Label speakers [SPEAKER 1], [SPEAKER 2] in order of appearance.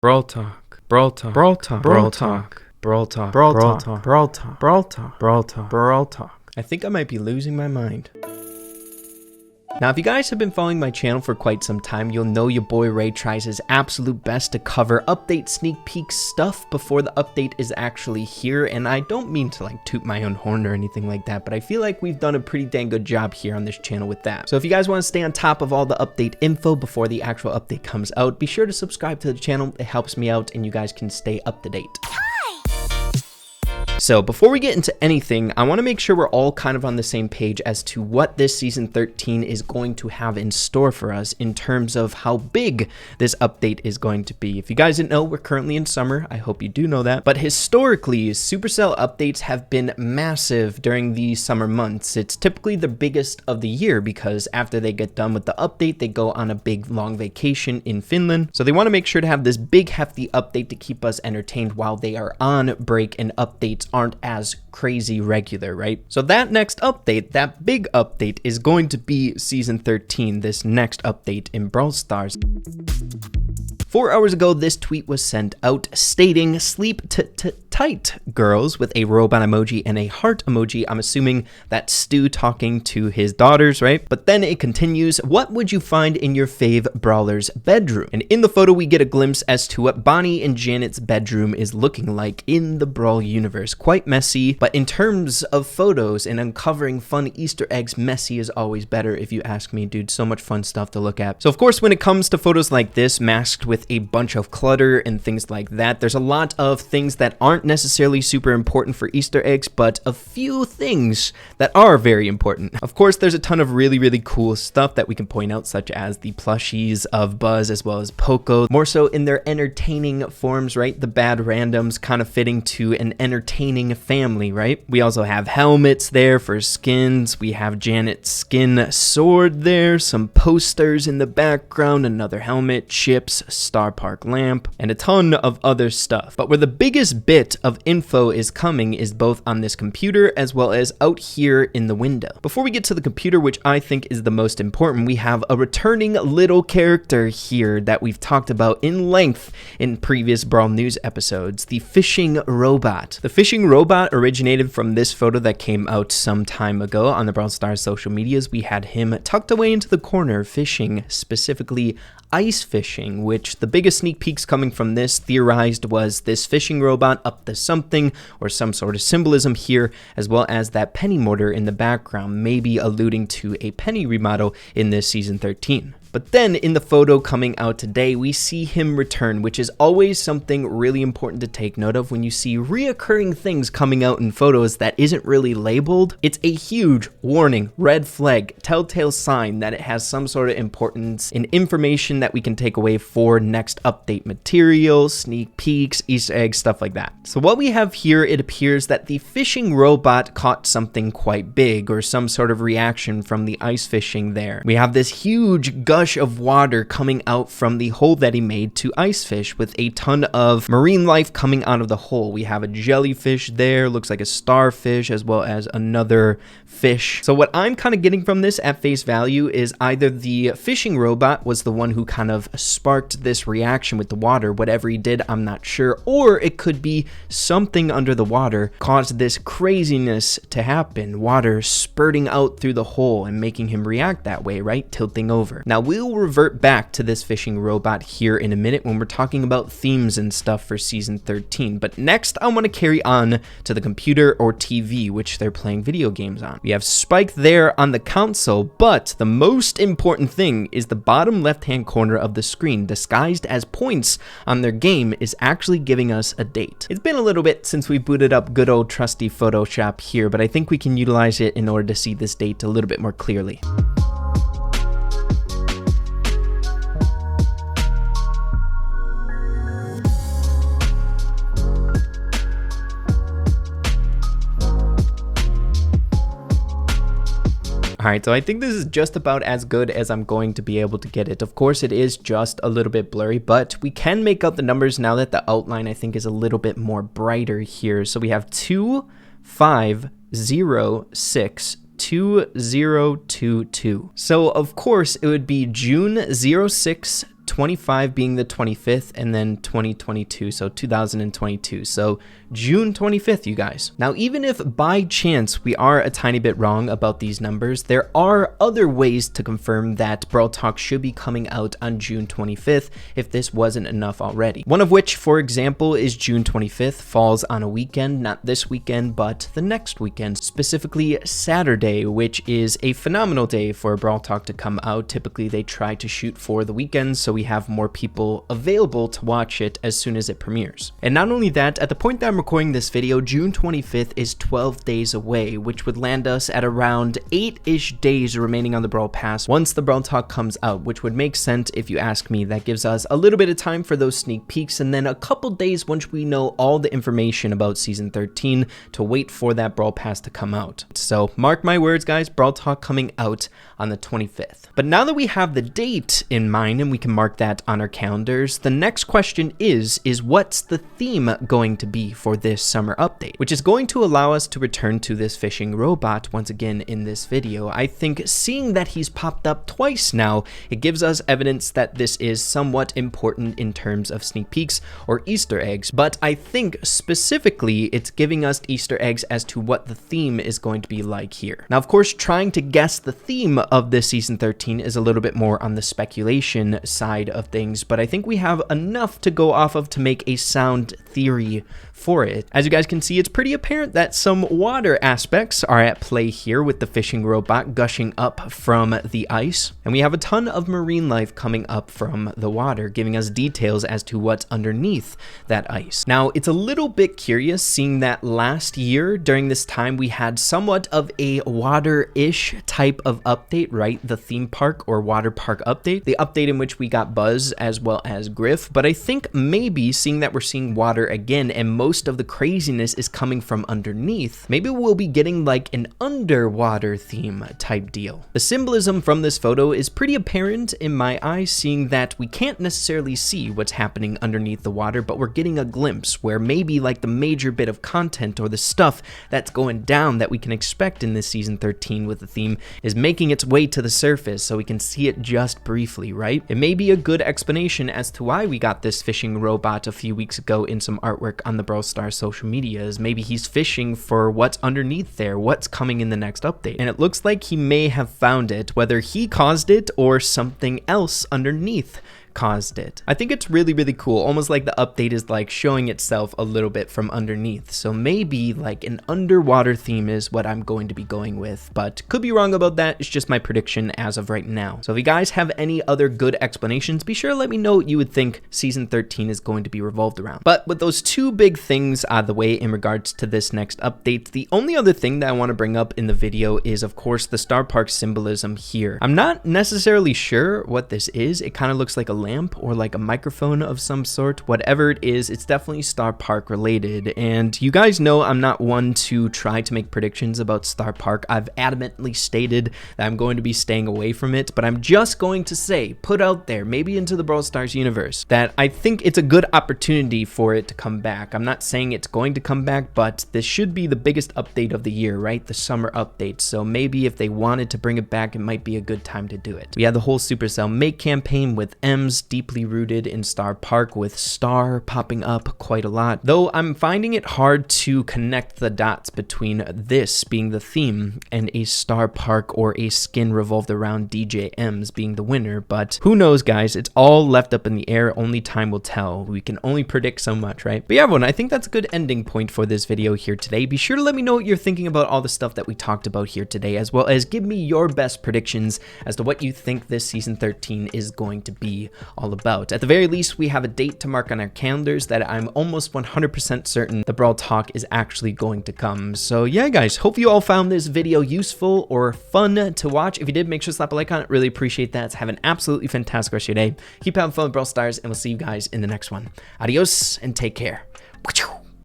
[SPEAKER 1] Brawl talk. Brawl talk. Brawl talk. Brawl talk. Brawl talk. Brawl talk. Brawl talk. Brawl talk. Brawl talk. Brawl talk. I think I might be losing my mind. Now, if you guys have been following my channel for quite some time, you'll know your boy Ray tries his absolute best to cover update sneak peek stuff before the update is actually here, and I don't mean to like toot my own horn or anything like that, but I feel like we've done a pretty dang good job here on this channel with that. So if you guys want to stay on top of all the update info before the actual update comes out, be sure to subscribe to the channel. It helps me out and you guys can stay up to date. So before we get into anything, I want to make sure we're all kind of on the same page as to what this season 13 is going to have in store for us in terms of how big this update is going to be. If you guys didn't know, we're currently in summer. I hope you do know that. But historically, Supercell updates have been massive during the summer months. It's typically the biggest of the year because after they get done with the update, they go on a big long vacation in Finland. So they want to make sure to have this big hefty update to keep us entertained while they are on break and updates aren't as crazy regular, right? So that next update, that big update, is going to be season 13, this next update in Brawl Stars. 4 hours ago, this tweet was sent out stating, "Sleep tight, girls," with a robot emoji and a heart emoji. I'm assuming that's Stu talking to his daughters, right? But then it continues, "What would you find in your fave brawler's bedroom?" And in the photo, we get a glimpse as to what Bonnie and Janet's bedroom is looking like in the Brawl universe. Quite messy, but in terms of photos and uncovering fun Easter eggs, messy is always better if you ask me, dude. So much fun stuff to look at. So of course, when it comes to photos like this, masked with a bunch of clutter and things like that, there's a lot of things that aren't necessarily super important for Easter eggs, but a few things that are very important. Of course, there's a ton of really cool stuff that we can point out, such as the plushies of Buzz as well as Poco, more so in their entertaining forms, right? The bad randoms kind of fitting to an entertaining family, right? We also have helmets there for skins. We have Janet's skin sword there, some posters in the background, another helmet, chips, Star Park lamp, and a ton of other stuff. But where the biggest bit of info is coming is both on this computer as well as out here in the window. Before we get to the computer, which I think is the most important, we have a returning little character here that we've talked about in length in previous Brawl News episodes, the fishing robot. The fishing robot originated from this photo that came out some time ago on the Brawl Stars social medias. We had him tucked away into the corner fishing, specifically ice fishing, which the biggest sneak peeks coming from this theorized was this fishing robot up to something or some sort of symbolism here, as well as that penny mortar in the background, maybe alluding to a penny remodel in this season 13. But then in the photo coming out today, we see him return, which is always something really important to take note of when you see reoccurring things coming out in photos that isn't really labeled. It's a huge warning, red flag, telltale sign that it has some sort of importance and information that we can take away for next update material, sneak peeks, Easter eggs, stuff like that. So what we have here, it appears that the fishing robot caught something quite big or some sort of reaction from the ice fishing there. We have this huge gush of water coming out from the hole that he made to ice fish with a ton of marine life coming out of the hole. We have a jellyfish there, looks like a starfish, as well as another fish. So what I'm kind of getting from this at face value is either the fishing robot was the one who kind of sparked this reaction with the water, whatever he did, I'm not sure, or it could be something under the water caused this craziness to happen, water spurting out through the hole and making him react that way, right? Tilting over. Now we'll revert back to this fishing robot here in a minute when we're talking about themes and stuff for season 13. But next, I want to carry on to the computer or TV, which they're playing video games on. We have Spike there on the console, but the most important thing is the bottom left-hand corner of the screen, disguised as points on their game, is actually giving us a date. It's been a little bit since we booted up good old trusty Photoshop here, but I think we can utilize it in order to see this date a little bit more clearly. Alright, so I think this is just about as good as I'm going to be able to get it. Of course, it is just a little bit blurry, but we can make out the numbers now that the outline, I think, is a little bit more brighter here. So we have 2506 2022. So of course it would be June 06 25 being the 25th, and then 2022, so 2022. So June 25th, you guys. Now, even if by chance we are a tiny bit wrong about these numbers, there are other ways to confirm that Brawl Talk should be coming out on June 25th if this wasn't enough already. One of which, for example, is June 25th falls on a weekend, not this weekend, but the next weekend, specifically Saturday, which is a phenomenal day for Brawl Talk to come out. Typically, they try to shoot for the weekends, so we have more people available to watch it as soon as it premieres. And not only that, at the point that I'm recording this video, June 25th is 12 days away, which would land us at around 8-ish days remaining on the Brawl Pass once the Brawl Talk comes out, which would make sense if you ask me. That gives us a little bit of time for those sneak peeks, and then a couple days once we know all the information about Season 13 to wait for that Brawl Pass to come out. So mark my words, guys, Brawl Talk coming out on the 25th. But now that we have the date in mind and we can mark that on our calendars, the next question is what's the theme going to be for this summer update, which is going to allow us to return to this fishing robot once again in this video. I think seeing that he's popped up twice now, it gives us evidence that this is somewhat important in terms of sneak peeks or Easter eggs, but I think specifically it's giving us Easter eggs as to what the theme is going to be like here. Now, of course, trying to guess the theme of this Season 13 is a little bit more on the speculation side of things, but I think we have enough to go off of to make a sound theory for it. As you guys can see, it's pretty apparent that some water aspects are at play here with the fishing robot gushing up from the ice, and we have a ton of marine life coming up from the water, giving us details as to what's underneath that ice. Now, it's a little bit curious seeing that last year during this time we had somewhat of a water-ish type of update, right? The theme park or water park update, the update in which we got Buzz as well as Griff, but I think maybe seeing that we're seeing water again and most of the craziness is coming from underneath, maybe we'll be getting like an underwater theme type deal. The symbolism from this photo is pretty apparent in my eyes, seeing that we can't necessarily see what's happening underneath the water, but we're getting a glimpse where maybe like the major bit of content or the stuff that's going down that we can expect in this Season 13 with the theme is making its way to the surface so we can see it just briefly, right? It may be a good explanation as to why we got this fishing robot a few weeks ago in some artwork on the Brawl Stars social medias. Maybe he's fishing for what's underneath there, what's coming in the next update. And it looks like he may have found it, whether he caused it or something else underneath caused it. I think it's really, really cool, almost like the update is like showing itself a little bit from underneath. So maybe like an underwater theme is what I'm going to be going with, but could be wrong about that. It's just my prediction as of right now. So if you guys have any other good explanations, be sure to let me know what you would think Season 13 is going to be revolved around. But with those two big things out of the way in regards to this next update, the only other thing that I want to bring up in the video is, of course, the Star Park symbolism here. I'm not necessarily sure what this is. It kind of looks like a lamp or like a microphone of some sort. Whatever it is, it's definitely Star Park related, and you guys know I'm not one to try to make predictions about Star Park. I've adamantly stated that I'm going to be staying away from it, but I'm just going to say, put out there, maybe into the Brawl Stars universe, that I think it's a good opportunity for it to come back. I'm not saying it's going to come back, but this should be the biggest update of the year, right? The summer update. So maybe if they wanted to bring it back, it might be a good time to do it. We had the whole Supercell Make campaign with M's deeply rooted in Star Park, with Star popping up quite a lot, though I'm finding it hard to connect the dots between this being the theme and a Star Park or a skin revolved around DJ M's being the winner. But who knows, guys? It's all left up in the air. Only time will tell. We can only predict so much, right? But yeah, everyone, I think that's a good ending point for this video here today. Be sure to let me know what you're thinking about all the stuff that we talked about here today, as well as give me your best predictions as to what you think this Season 13 is going to be all about. At the very least, we have a date to mark on our calendars that I'm almost 100% certain the Brawl Talk is actually going to come. So yeah, guys, hope you all found this video useful or fun to watch. If you did, make sure to slap a like on it. Really appreciate that. Have an absolutely fantastic rest of your day. Keep having fun with Brawl Stars, and we'll see you guys in the next one. Adios and take care.